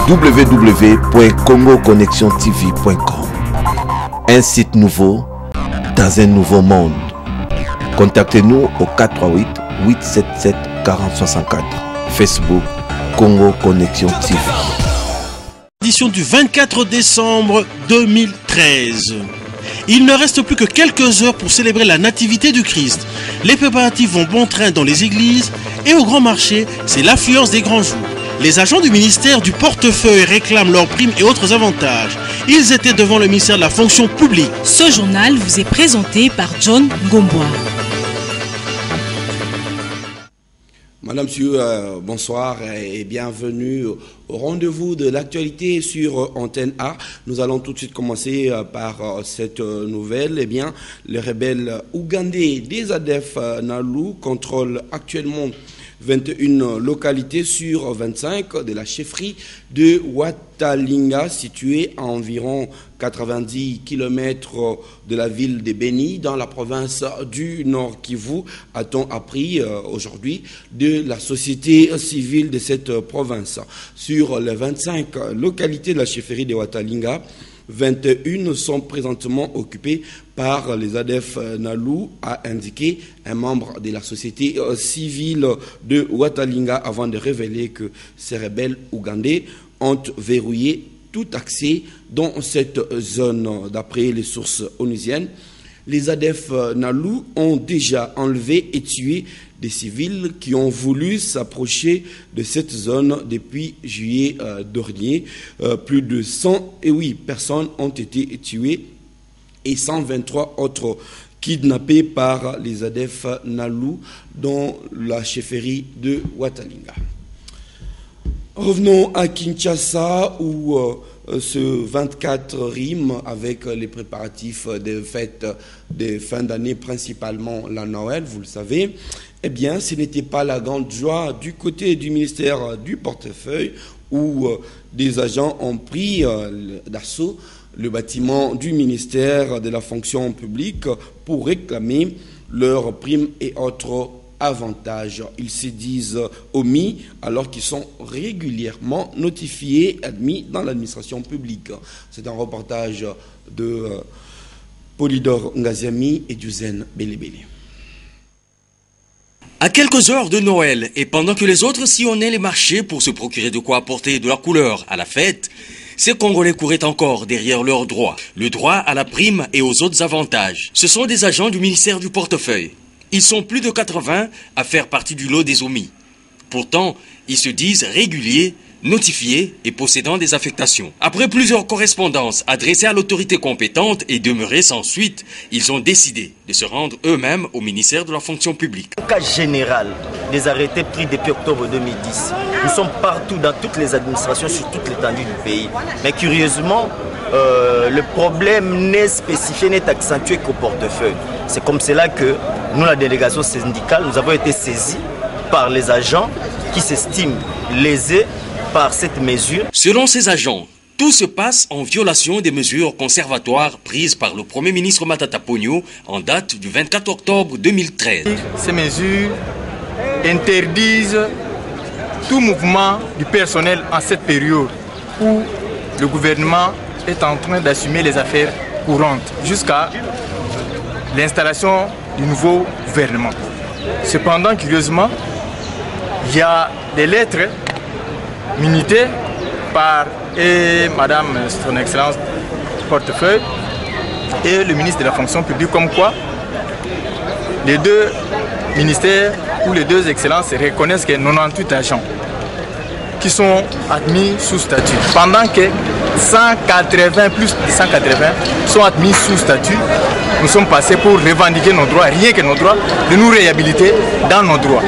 www.congoconnexiontv.com. Un site nouveau dans un nouveau monde. Contactez-nous au 438 877 4064. Facebook Congo Connexion TV. Édition du 24 décembre 2013. Il ne reste plus que quelques heures pour célébrer la nativité du Christ. Les préparatifs vont bon train dans les églises et au grand marché, c'est l'affluence des grands jours. Les agents du ministère du portefeuille réclament leurs primes et autres avantages. Ils étaient devant le ministère de la fonction publique. Ce journal vous est présenté par John Ngomboa. Madame, Monsieur, bonsoir et bienvenue au rendez-vous de l'actualité sur Antenne A. Nous allons tout de suite commencer par cette nouvelle. Eh bien, les rebelles ougandais des ADF Nalu contrôlent actuellement 21 localités sur 25 de la chefferie de Watalinga, située à environ 90 km de la ville de Beni, dans la province du Nord Kivu, a-t-on appris aujourd'hui de la société civile de cette province. Sur les 25 localités de la chefferie de Watalinga, 21 sont présentement occupées par les ADF Nalu, a indiqué un membre de la société civile de Watalinga avant de révéler que ces rebelles ougandais ont verrouillé tout accès dans cette zone. D'après les sources onusiennes, les ADF Nalu ont déjà enlevé et tué des civils qui ont voulu s'approcher de cette zone depuis juillet dernier. Plus de 108 personnes ont été tuées et 123 autres kidnappées par les ADF Nalu dans la chefferie de Watalinga. Revenons à Kinshasa où ce 24 rime avec les préparatifs des fêtes de fin d'année, principalement la Noël, vous le savez. Eh bien, ce n'était pas la grande joie du côté du ministère du portefeuille où des agents ont pris d'assaut le bâtiment du ministère de la fonction publique pour réclamer leurs primes et autres avantages. Ils se disent omis alors qu'ils sont régulièrement notifiés, admis dans l'administration publique. C'est un reportage de Polydor Ngaziami et Duzen Belebele. À quelques heures de Noël, et pendant que les autres sillonnaient les marchés pour se procurer de quoi apporter de leur couleur à la fête, ces Congolais couraient encore derrière leurs droits. Le droit à la prime et aux autres avantages. Ce sont des agents du ministère du portefeuille. Ils sont plus de 80 à faire partie du lot des omis. Pourtant, ils se disent réguliers, notifiés et possédant des affectations. Après plusieurs correspondances adressées à l'autorité compétente et demeurées sans suite, ils ont décidé de se rendre eux-mêmes au ministère de la fonction publique. Au cas général des arrêtés pris depuis octobre 2010, nous sommes partout dans toutes les administrations, sur toute l'étendue du pays. Mais curieusement, le problème n'est spécifié, n'est accentué qu'au portefeuille. C'est comme cela que nous, la délégation syndicale, nous avons été saisis par les agents qui s'estiment lésés par cette mesure. Selon ces agents, tout se passe en violation des mesures conservatoires prises par le Premier ministre Matata Ponyo en date du 24 octobre 2013. Ces mesures interdisent tout mouvement du personnel en cette période où le gouvernement est en train d'assumer les affaires courantes jusqu'à l'installation du nouveau gouvernement. Cependant, curieusement, il y a des lettres minutées par Madame Son Excellence Portefeuille et le ministre de la fonction publique, comme quoi les deux ministères ou les deux excellences reconnaissent que 98 agents qui sont admis sous statut, pendant que 180, plus de 180 sont admis sous statut. Nous sommes passés pour revendiquer nos droits, rien que nos droits, de nous réhabiliter dans nos droits.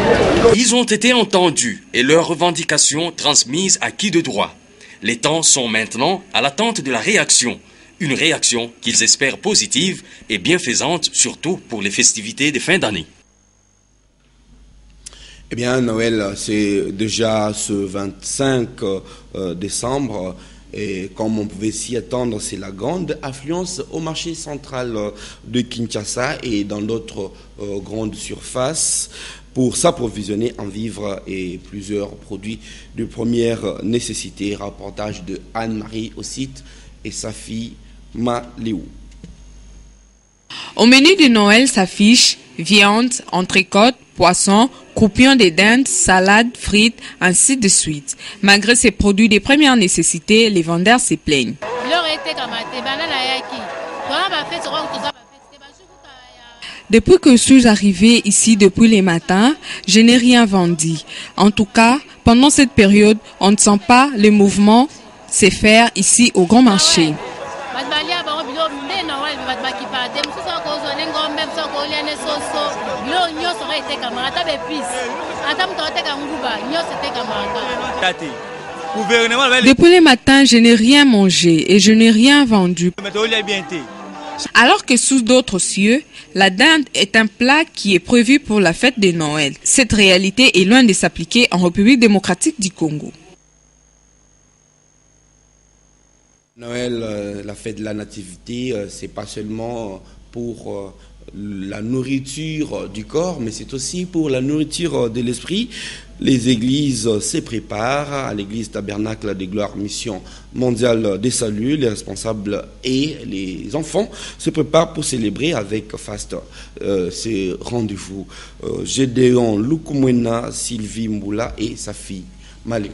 Ils ont été entendus et leurs revendications transmises à qui de droit. Les temps sont maintenant à l'attente de la réaction. Une réaction qu'ils espèrent positive et bienfaisante, surtout pour les festivités de fin d'année. Eh bien, Noël, c'est déjà ce 25 décembre. Et comme on pouvait s'y attendre, c'est la grande affluence au marché central de Kinshasa et dans d'autres grandes surfaces. pour s'approvisionner en vivres et plusieurs produits de première nécessité. Reportage de Anne-Marie Ossite et sa fille Maléou. Au menu de Noël s'affiche viande, entrecôte, poisson, croupion de dinde, salade, frites, ainsi de suite. Malgré ces produits de première nécessité, les vendeurs se plaignent. Depuis que je suis arrivée ici depuis les matins, je n'ai rien vendu. En tout cas, pendant cette période, on ne sent pas le mouvement se faire ici au grand marché. Depuis le matin, je n'ai rien mangé et je n'ai rien vendu. Alors que sous d'autres cieux, la dinde est un plat qui est prévu pour la fête de Noël. Cette réalité est loin de s'appliquer en République démocratique du Congo. Noël, la fête de la nativité, c'est pas seulement pour la nourriture du corps, mais c'est aussi pour la nourriture de l'esprit. Les églises se préparent. À l'église Tabernacle des Gloires Mission Mondiale des Saluts, les responsables et les enfants se préparent pour célébrer avec faste ces rendez-vous. Gédéon Lukumwena, Sylvie Mboula et sa fille Malé.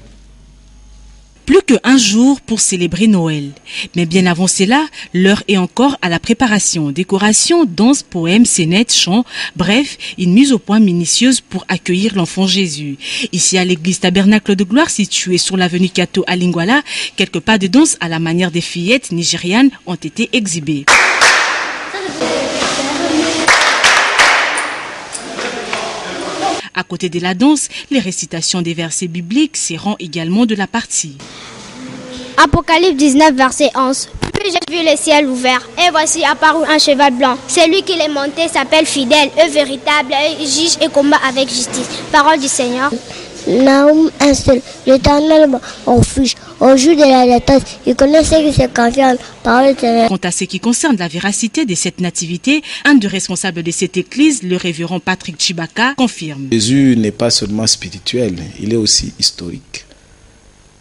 Plus qu'un jour pour célébrer Noël. Mais bien avant cela, l'heure est encore à la préparation, décoration, danse, poèmes, scénettes, chants, bref, une mise au point minutieuse pour accueillir l'enfant Jésus. Ici à l'église Tabernacle de Gloire, située sur l'avenue Kato à Lingwala, quelques pas de danse à la manière des fillettes nigérianes ont été exhibés. À côté de la danse, les récitations des versets bibliques seront également de la partie. Apocalypse 19, verset 11. Puis j'ai vu le ciel ouvert, et voici apparu un cheval blanc. Celui qui l'est monté s'appelle Fidèle, et véritable, et juge et combat avec justice. Parole du Seigneur. Naoum 1 seul, l'Éternel refuge. Au jour de la détresse, il connaît ceux qui se confient. Parole du Seigneur. Quant à ce qui concerne la véracité de cette nativité, un des responsables de cette église, le révérend Patrick Chibaka, confirme. Jésus n'est pas seulement spirituel, il est aussi historique.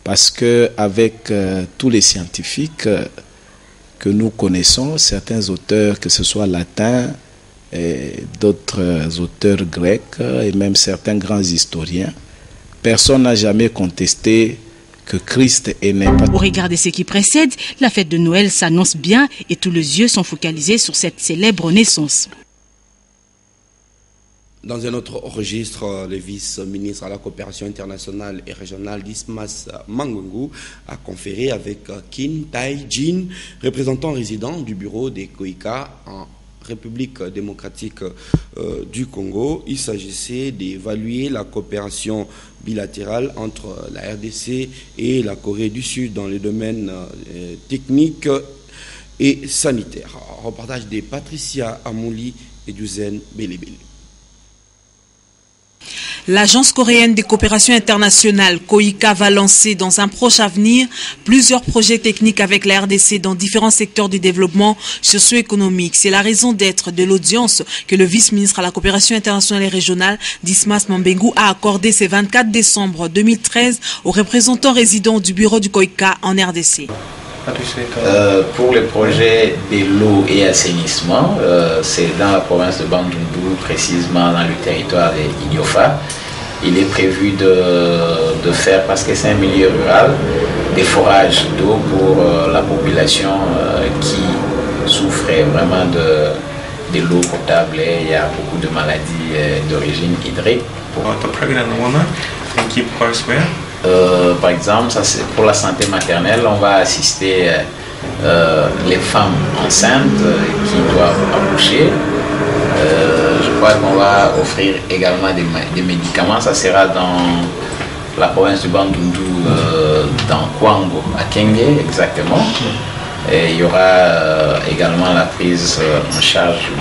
Parce que avec tous les scientifiques que nous connaissons, certains auteurs, que ce soit latins, et d'autres auteurs grecs, et même certains grands historiens, personne n'a jamais contesté que Christ est né. Au regard de ce qui précède, la fête de Noël s'annonce bien et tous les yeux sont focalisés sur cette célèbre naissance. Dans un autre registre, le vice-ministre à la coopération internationale et régionale Dismas Mangungu a conféré avec Kin Tai Jin, représentant résident du bureau des COICA en République démocratique du Congo. Il s'agissait d'évaluer la coopération bilatérale entre la RDC et la Corée du Sud dans les domaines techniques et sanitaires. Reportage de Patricia Amouli et Duzen Belebele. L'Agence coréenne de coopération internationale, COICA, va lancer dans un proche avenir plusieurs projets techniques avec la RDC dans différents secteurs du développement socio-économique. C'est la raison d'être de l'audience que le vice-ministre à la coopération internationale et régionale, Dismas Mambengu, a accordé ce 24 décembre 2013 aux représentants résidents du bureau du COICA en RDC. Pour le projet de l'eau et assainissement, c'est dans la province de Bandundu, précisément dans le territoire de Idiofa. Il est prévu de faire, parce que c'est un milieu rural, des forages d'eau pour la population qui souffrait vraiment de l'eau potable et il y a beaucoup de maladies d'origine hydrique. Par exemple, ça, pour la santé maternelle, on va assister les femmes enceintes qui doivent accoucher. Je crois qu'on va offrir également des médicaments. Ça sera dans la province du Bandundu, dans Kwango, à Kenge exactement. Et il y aura également la prise en charge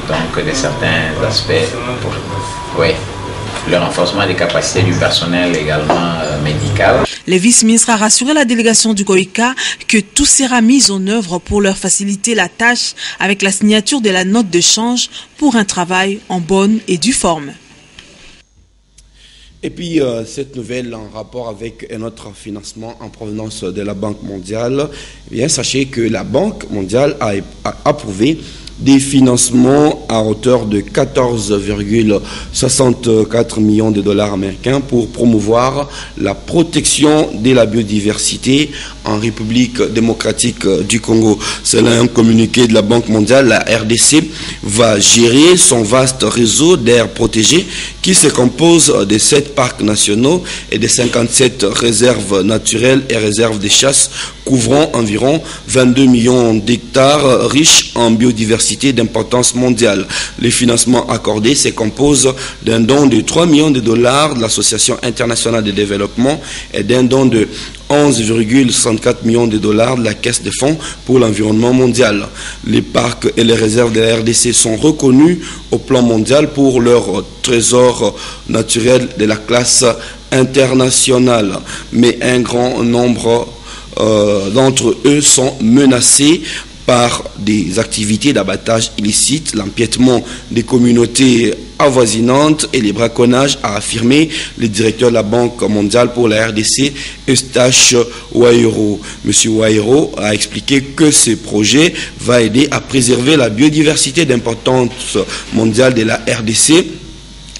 donc, de certains aspects. Le renforcement des capacités du personnel également médical. Le vice-ministre a rassuré la délégation du COICA que tout sera mis en œuvre pour leur faciliter la tâche avec la signature de la note de change pour un travail en bonne et due forme. Et puis, cette nouvelle en rapport avec notre financement en provenance de la Banque mondiale, eh bien, sachez que la Banque mondiale a approuvé des financements à hauteur de 14,64 millions de dollars américains pour promouvoir la protection de la biodiversité en République démocratique du Congo. Selon un communiqué de la Banque mondiale, la RDC va gérer son vaste réseau d'aires protégées qui se compose de 7 parcs nationaux et de 57 réserves naturelles et réserves de chasse couvrant environ 22 millions d'hectares riches en biodiversité d'importance mondiale. Les financements accordés se composent d'un don de 3 millions de dollars de l'Association internationale de développement et d'un don de 11,64 millions de dollars de la Caisse de fonds pour l'environnement mondial. Les parcs et les réserves de la RDC sont reconnus au plan mondial pour leur trésor naturel de la classe internationale. Mais un grand nombre d'entre eux sont menacés par des activités d'abattage illicite, l'empiètement des communautés avoisinantes et les braconnages, a affirmé le directeur de la Banque mondiale pour la RDC, Eustache Wairo. Monsieur Wairo a expliqué que ce projet va aider à préserver la biodiversité d'importance mondiale de la RDC,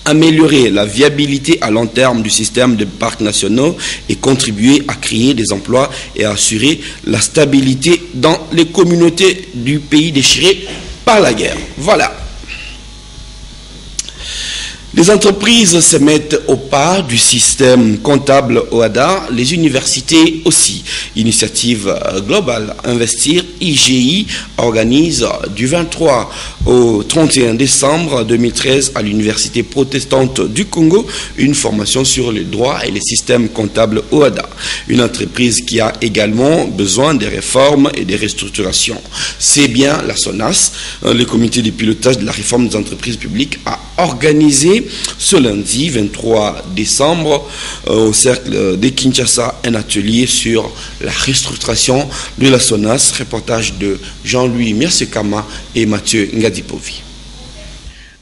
améliorer la viabilité à long terme du système de parcs nationaux et contribuer à créer des emplois et à assurer la stabilité dans les communautés du pays déchiré par la guerre. Voilà. Les entreprises se mettent au pas du système comptable OHADA, les universités aussi. Initiative globale Investir, IGI, organise du 23 au 31 décembre 2013 à l'Université protestante du Congo une formation sur les droits et les systèmes comptables OHADA. Une entreprise qui a également besoin des réformes et des restructurations. C'est bien la SONAS, le comité de pilotage de la réforme des entreprises publiques, a organisé ce lundi 23 décembre au cercle de Kinshasa un atelier sur la restructuration de la SONAS. Reportage de Jean-Louis Mersekama et Mathieu Ngadipovi.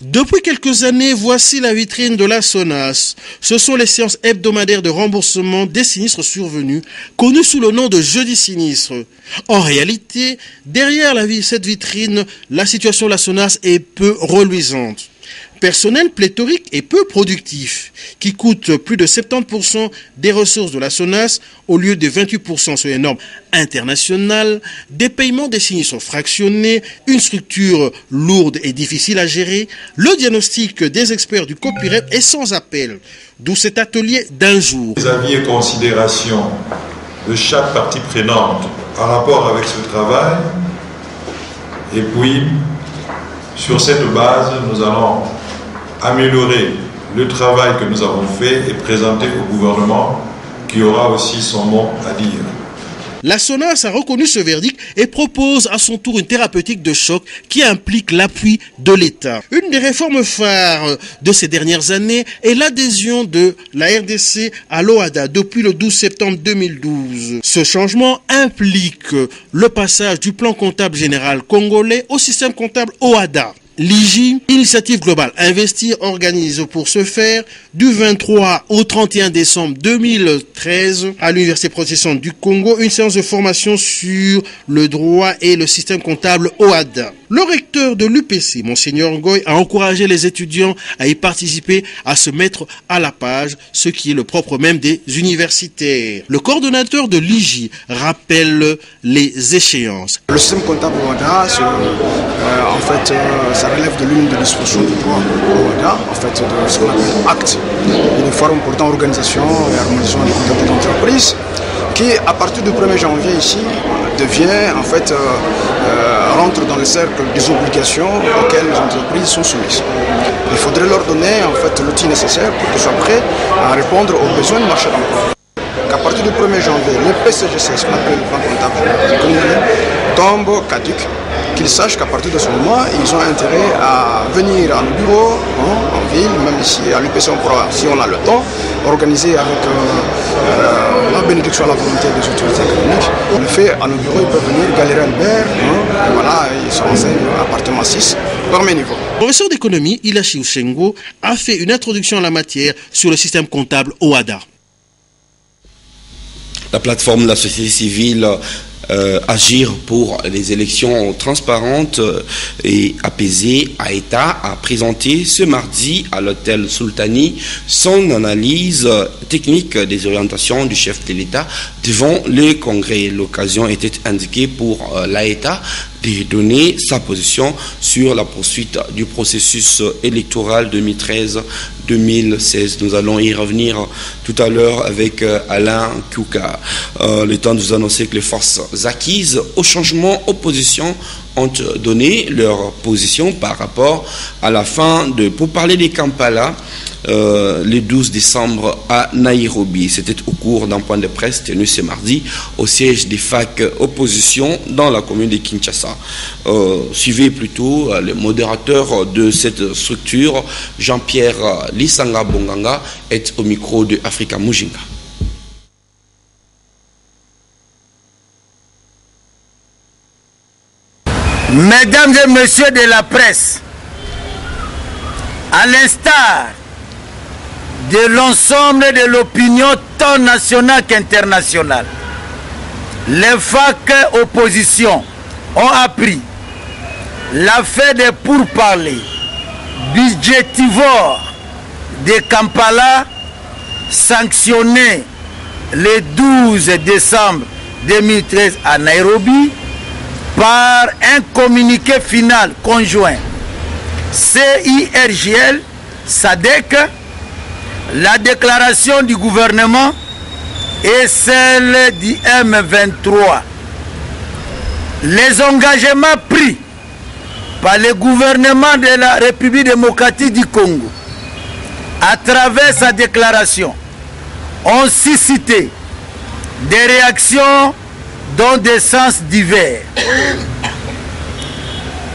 Depuis quelques années, voici la vitrine de la SONAS. Ce sont les séances hebdomadaires de remboursement des sinistres survenus, connues sous le nom de jeudi sinistre. En réalité, derrière cette vitrine, la situation de la SONAS est peu reluisante. Personnel pléthorique et peu productif, qui coûte plus de 70% des ressources de la SONAS au lieu de 28% sur les normes internationales, des paiements des sinistres fractionnés, une structure lourde et difficile à gérer, le diagnostic des experts du copyright est sans appel, d'où cet atelier d'un jour. Les avis et considérations de chaque partie prenante en rapport avec ce travail, et puis sur cette base, nous allons améliorer le travail que nous avons fait et présenter au gouvernement qui aura aussi son mot à dire. La SONAS a reconnu ce verdict et propose à son tour une thérapeutique de choc qui implique l'appui de l'État. Une des réformes phares de ces dernières années est l'adhésion de la RDC à l'OHADA depuis le 12 septembre 2012. Ce changement implique le passage du plan comptable général congolais au système comptable OHADA. L'IGI, Initiative globale Investir, organise pour ce faire du 23 au 31 décembre 2013 à l'Université protestante du Congo une séance de formation sur le droit et le système comptable OHADA. Le recteur de l'UPC, Monseigneur Ngoy, a encouragé les étudiants à y participer, à se mettre à la page, ce qui est le propre même des universitaires. Le coordonnateur de l'IGI rappelle les échéances. Le système comptable OHADA, ça relève de l'une des dispositions du droit OHADA, de ce qu'on appelle acte, une forme portant organisation et harmonisation des comptables d'entreprise, qui à partir du 1er janvier ici devient rentre dans le cercle des obligations auxquelles les entreprises sont soumises. Il faudrait leur donner l'outil nécessaire pour qu'ils soient prêts à répondre aux besoins du marché d'emploi. Qu'à partir du 1er janvier, le PCGC, ce qu'on appelle le plan comptable, tombe caduc. Qu'ils sachent qu'à partir de ce moment, ils ont intérêt à venir à nos bureaux, en ville, même ici à l'UPC, on pourra, si on a le temps, organiser avec la bénédiction à la volonté des autorités économiques. On le fait à nos bureaux, ils peuvent venir, Galerie Albert, voilà, ils se renseignent, appartement 6, premier niveau. Professeur d'économie, Ilachi Ushengo a fait une introduction à la matière sur le système comptable OHADA. La plateforme de la société civile Agir pour les élections transparentes et apaisées, AETA a présenté ce mardi à l'hôtel Sultani son analyse technique des orientations du chef de l'État devant le Congrès. L'occasion était indiquée pour l'AETA de donner sa position sur la poursuite du processus électoral 2013-2016. Nous allons y revenir tout à l'heure avec Alain Kouka. Le temps de vous annoncer que les forces acquises au changement opposition ont donné leur position par rapport à la fin de pourparlers des Kampala le 12 décembre à Nairobi. C'était au cours d'un point de presse tenu ce mardi au siège des FAC opposition dans la commune de Kinshasa. Suivez plutôt le modérateur de cette structure, Jean-Pierre Lisanga Bonganga, est au micro de Africa Mujinga. Mesdames et messieurs de la presse, à l'instar de l'ensemble de l'opinion tant nationale qu'internationale, les FAC opposition ont appris l'affaire des pourparlers budgétivores de Kampala sanctionnés le 12 décembre 2013 à Nairobi par un communiqué final conjoint CIRGL, SADC, la déclaration du gouvernement et celle du M23. Les engagements pris par le gouvernement de la République démocratique du Congo à travers sa déclaration ont suscité des réactions dans des sens divers.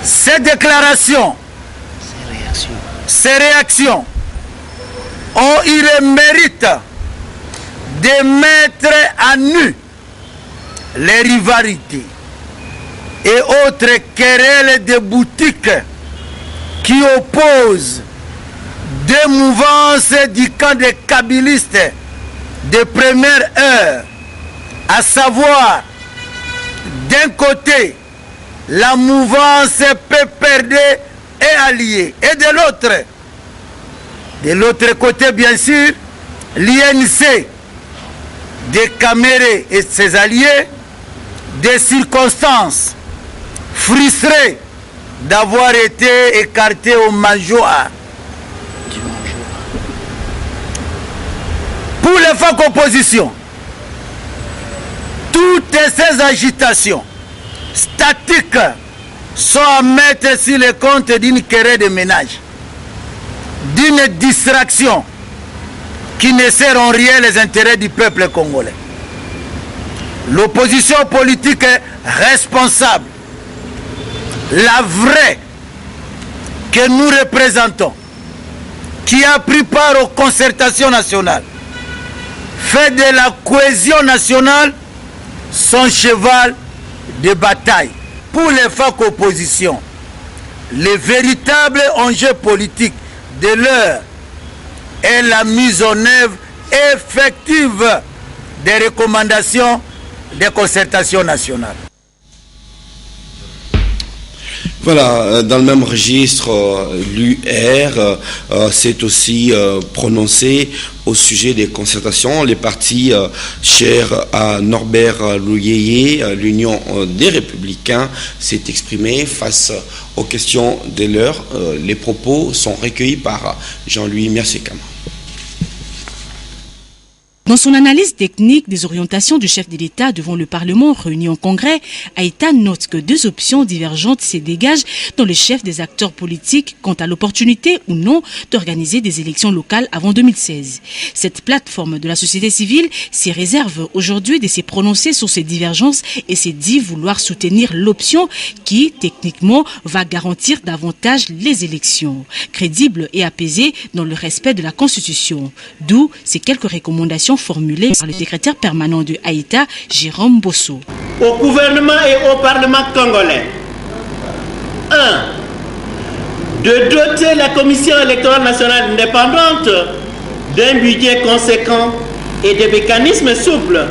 Ces déclarations, ces réactions ont eu le mérite de mettre à nu les rivalités et autres querelles de boutiques qui opposent deux mouvances du camp des kabylistes de première heure, à savoir d'un côté la mouvance PPRD et alliée, et de l'autre côté bien sûr l'INC de Caméré et ses alliés, des circonstances frustrées d'avoir été écartés au Majoa. Pour les FAC opposition, toutes ces agitations statiques sont à mettre sur le compte d'une querelle de ménage, d'une distraction qui ne sert en rien les intérêts du peuple congolais. L'opposition politique est responsable, la vraie que nous représentons, qui a pris part aux concertations nationales, fait de la cohésion nationale son cheval de bataille. Pour les FAC opposition, le véritable enjeu politique de l'heure est la mise en œuvre effective des recommandations des concertations nationales. Voilà, dans le même registre, l'UR s'est aussi prononcé au sujet des concertations. Les partis chers à Norbert Louyeye, l'Union des Républicains, s'est exprimé face aux questions de l'heure. Les propos sont recueillis par Jean-Louis Mersekama. Dans son analyse technique des orientations du chef de l'État devant le Parlement réuni en Congrès, AETA note que deux options divergentes se dégagent dans le chef des acteurs politiques quant à l'opportunité ou non d'organiser des élections locales avant 2016. Cette plateforme de la société civile s'y réserve aujourd'hui de se prononcer sur ces divergences et s'est dit vouloir soutenir l'option qui, techniquement, va garantir davantage les élections, crédibles et apaisées dans le respect de la Constitution. D'où ces quelques recommandations formulées par le secrétaire permanent de AETA, Jérôme Bosso. Au gouvernement et au Parlement congolais. 1. de doter la Commission électorale nationale indépendante d'un budget conséquent et de mécanismes souples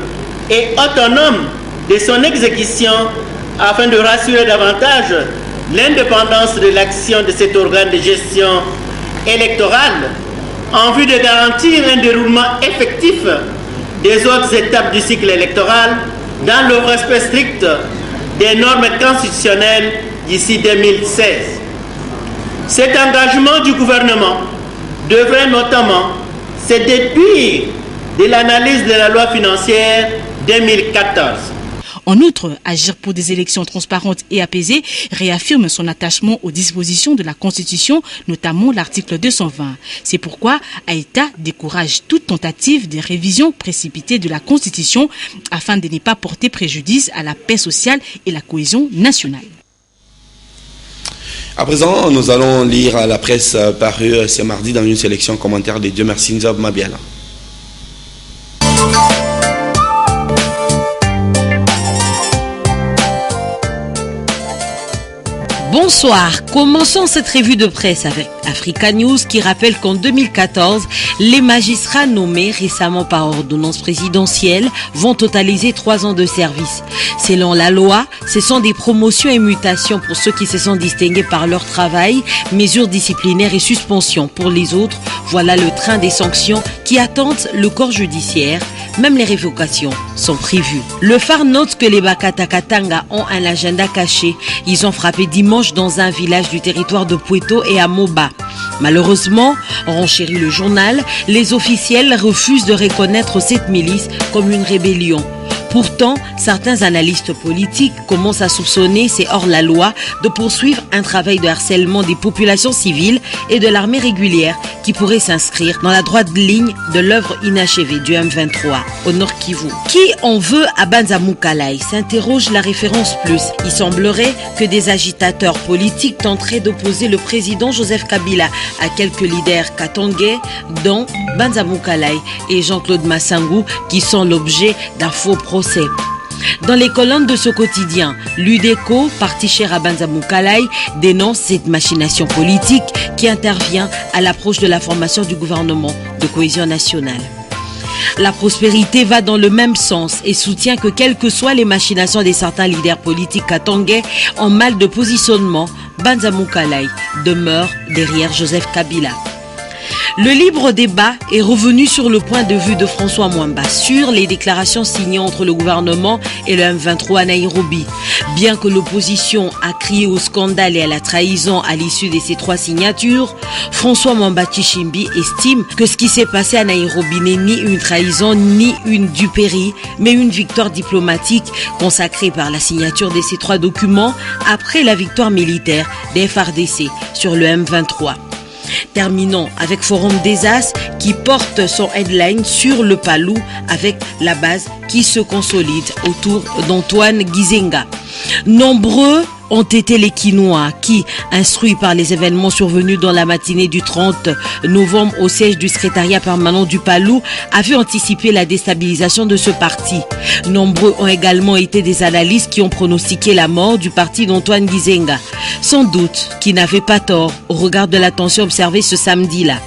et autonomes de son exécution afin de rassurer davantage l'indépendance de l'action de cet organe de gestion électorale en vue de garantir un déroulement effectif des autres étapes du cycle électoral dans le respect strict des normes constitutionnelles d'ici 2016. Cet engagement du gouvernement devrait notamment se déduire de l'analyse de la loi financière 2014. En outre, Agir pour des élections transparentes et apaisées réaffirme son attachement aux dispositions de la Constitution, notamment l'article 220. C'est pourquoi AETA décourage toute tentative de révision précipitée de la Constitution afin de ne pas porter préjudice à la paix sociale et la cohésion nationale. À présent, nous allons lire à la presse parue ce mardi dans une sélection commentaire de Dieu merci Nzob Mabiala. Bonsoir, commençons cette revue de presse avec Africa News qui rappelle qu'en 2014, les magistrats nommés récemment par ordonnance présidentielle vont totaliser 3 ans de service. Selon la loi, ce sont des promotions et mutations pour ceux qui se sont distingués par leur travail, mesures disciplinaires et suspensions pour les autres. Voilà le train des sanctions qui attendent le corps judiciaire. Même les révocations sont prévues. Le phare note que les Bakatakatanga ont un agenda caché. Ils ont frappé dimanche dans un village du territoire de Pueto et à Moba. Malheureusement, renchérit le journal, les officiels refusent de reconnaître cette milice comme une rébellion. Pourtant, certains analystes politiques commencent à soupçonner, c'est hors la loi, de poursuivre un travail de harcèlement des populations civiles et de l'armée régulière qui pourrait s'inscrire dans la droite ligne de l'œuvre inachevée du M23 au Nord Kivu. Qui en veut à Banza Moukalai, s'interroge la référence plus. Il semblerait que des agitateurs politiques tenteraient d'opposer le président Joseph Kabila à quelques leaders katangais, dont Banza Moukalai et Jean-Claude Massangou, qui sont l'objet d'un faux procès. Dans les colonnes de ce quotidien, l'UDECO, parti cher à Banza Moukalai, dénonce cette machination politique qui intervient à l'approche de la formation du gouvernement de cohésion nationale. La prospérité va dans le même sens et soutient que quelles que soient les machinations de certains leaders politiques katangais en mal de positionnement, Banza Moukalai demeure derrière Joseph Kabila. Le libre débat est revenu sur le point de vue de François Mwamba sur les déclarations signées entre le gouvernement et le M23 à Nairobi. Bien que l'opposition a crié au scandale et à la trahison à l'issue de ces 3 signatures, François Mwamba Tshimbi estime que ce qui s'est passé à Nairobi n'est ni une trahison ni une duperie, mais une victoire diplomatique consacrée par la signature de ces 3 documents après la victoire militaire des FARDC sur le M23. Terminons avec Forum des As qui porte son headline sur le Palou avec la base qui se consolide autour d'Antoine Gizenga. Nombreux ont été les Quinois qui, instruits par les événements survenus dans la matinée du 30 novembre au siège du secrétariat permanent du Palou, avaient anticipé la déstabilisation de ce parti. Nombreux ont également été des analystes qui ont pronostiqué la mort du parti d'Antoine Gizenga. Sans doute qu'ils n'avaient pas tort au regard de la tension observée ce samedi-là.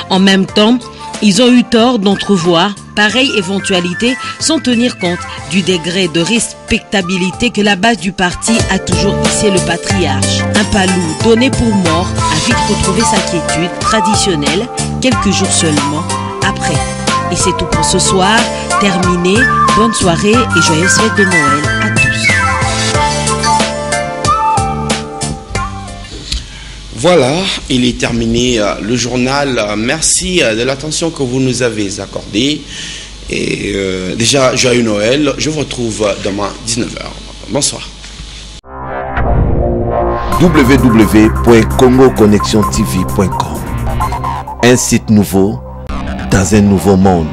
En même temps, ils ont eu tort d'entrevoir pareille éventualité sans tenir compte du degré de respectabilité que la base du parti a toujours hissé le patriarche. Un Palou donné pour mort a vite retrouvé sa quiétude traditionnelle quelques jours seulement après. Et c'est tout pour ce soir. Terminé. Bonne soirée et joyeuses fêtes de Noël à tous. Voilà, il est terminé le journal. Merci de l'attention que vous nous avez accordée. Et déjà, joyeux Noël. Je vous retrouve demain 19h. Bonsoir. www.congoconnexiontv.com. Un site nouveau dans un nouveau monde.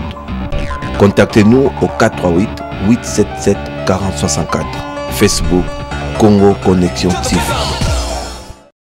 Contactez-nous au 438 877 4064. Facebook Congo Connexion TV.